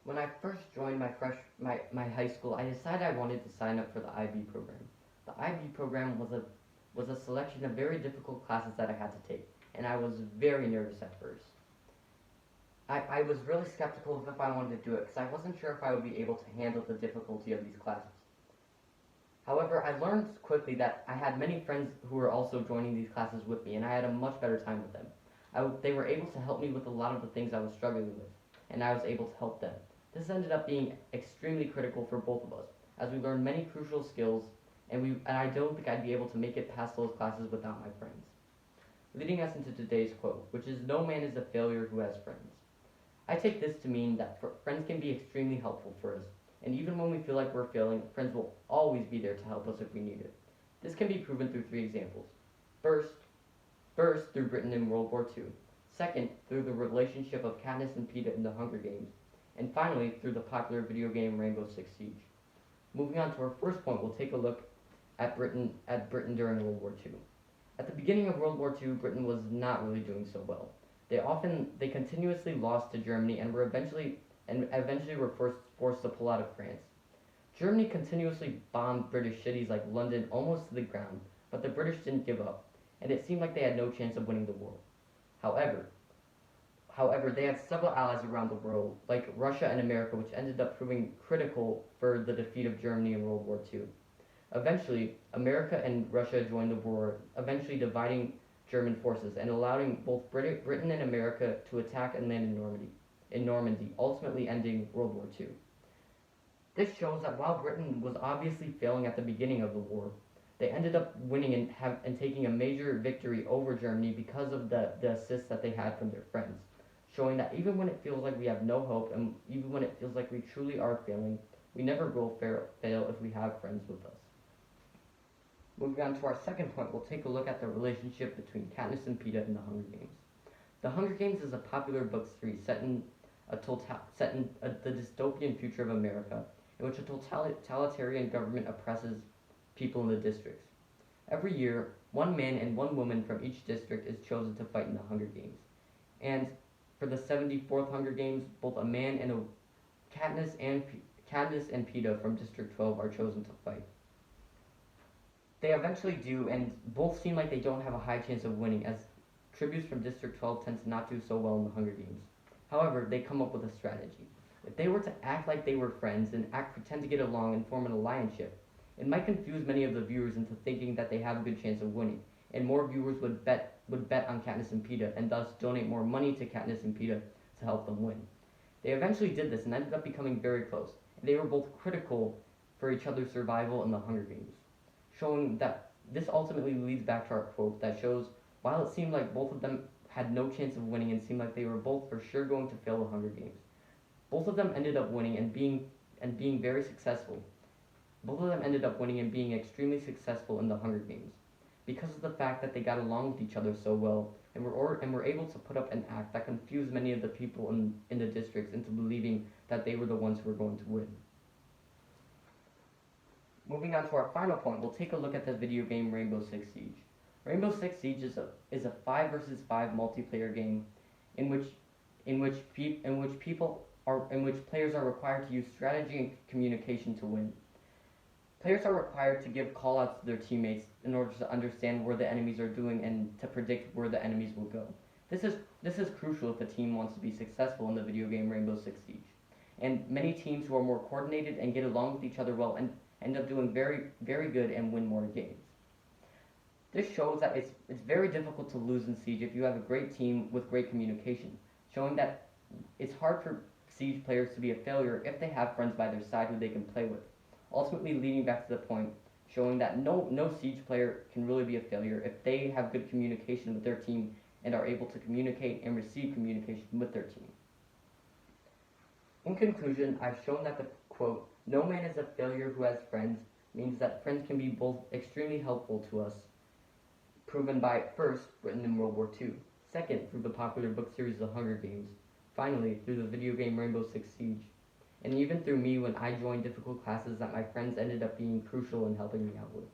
When I first joined my high school, I decided I wanted to sign up for the IB program. The IB program was a selection of very difficult classes that I had to take, and I was very nervous at first. I was really skeptical of if I wanted to do it because I wasn't sure if I would be able to handle the difficulty of these classes. However, I learned quickly that I had many friends who were also joining these classes with me, and I had a much better time with them. They were able to help me with a lot of the things I was struggling with, and I was able to help them. This ended up being extremely critical for both of us, as we learned many crucial skills, and I don't think I'd be able to make it past those classes without my friends. Leading us into today's quote, which is, "No man is a failure who has friends." I take this to mean that friends can be extremely helpful for us, and even when we feel like we're failing, friends will always be there to help us if we need it. This can be proven through three examples. First, First, through Britain in World War II. Second, through the relationship of Katniss and Peeta in the Hunger Games. And finally, through the popular video game Rainbow Six Siege. Moving on to our first point, we'll take a look at Britain during World War II. At the beginning of World War II, Britain was not really doing so well. They continuously lost to Germany and eventually were forced to pull out of France. Germany continuously bombed British cities like London almost to the ground, but the British didn't give up, and it seemed like they had no chance of winning the war. However, they had several allies around the world, like Russia and America, which ended up proving critical for the defeat of Germany in World War II. Eventually, America and Russia joined the war, eventually dividing German forces and allowing both Britain and America to attack and land in Normandy, ultimately ending World War II. This shows that while Britain was obviously failing at the beginning of the war, they ended up winning and taking a major victory over Germany because of the assists that they had from their friends, showing that even when it feels like we have no hope and even when it feels like we truly are failing, we never will fail if we have friends with us. Moving on to our second point, we'll take a look at the relationship between Katniss and Peeta in the Hunger Games. The Hunger Games is a popular book series set in the dystopian future of America, in which a totalitarian government oppresses people in the districts. Every year, one man and one woman from each district is chosen to fight in the Hunger Games. And for the 74th Hunger Games, both a man and Katniss and Peeta from District 12 are chosen to fight. They eventually do, and both seem like they don't have a high chance of winning, as tributes from District 12 tend to not do so well in the Hunger Games. However, they come up with a strategy. If they were to act like they were friends and pretend to get along and form an alliance, it might confuse many of the viewers into thinking that they have a good chance of winning, and more viewers would bet on Katniss and Peeta, and thus donate more money to Katniss and Peeta to help them win. They eventually did this and ended up becoming very close, and they were both critical for each other's survival in the Hunger Games, showing that this ultimately leads back to our quote that shows, while it seemed like both of them had no chance of winning and seemed like they were both for sure going to fail the Hunger Games, both of them ended up winning and being very successful. Both of them ended up winning and being extremely successful in the Hunger Games because of the fact that they got along with each other so well and were able to put up an act that confused many of the people in the districts into believing that they were the ones who were going to win. Moving on to our final point, we'll take a look at the video game Rainbow Six Siege. Rainbow Six Siege is a 5 versus 5 multiplayer game in which players are required to use strategy and communication to win. Players are required to give callouts to their teammates in order to understand where the enemies are doing and to predict where the enemies will go. This is crucial if a team wants to be successful in the video game Rainbow Six Siege. And many teams who are more coordinated and get along with each other well and end up doing very, very good and win more games. This shows that it's very difficult to lose in Siege if you have a great team with great communication, showing that it's hard for Siege players to be a failure if they have friends by their side who they can play with. Ultimately leading back to the point, showing that no Siege player can really be a failure if they have good communication with their team and are able to communicate and receive communication with their team. In conclusion, I've shown that the quote, "No man is a failure who has friends," means that friends can be both extremely helpful to us, proven by, first, Britain in World War II, second, through the popular book series The Hunger Games, finally, through the video game Rainbow Six Siege, and even through me when I joined difficult classes that my friends ended up being crucial in helping me out with.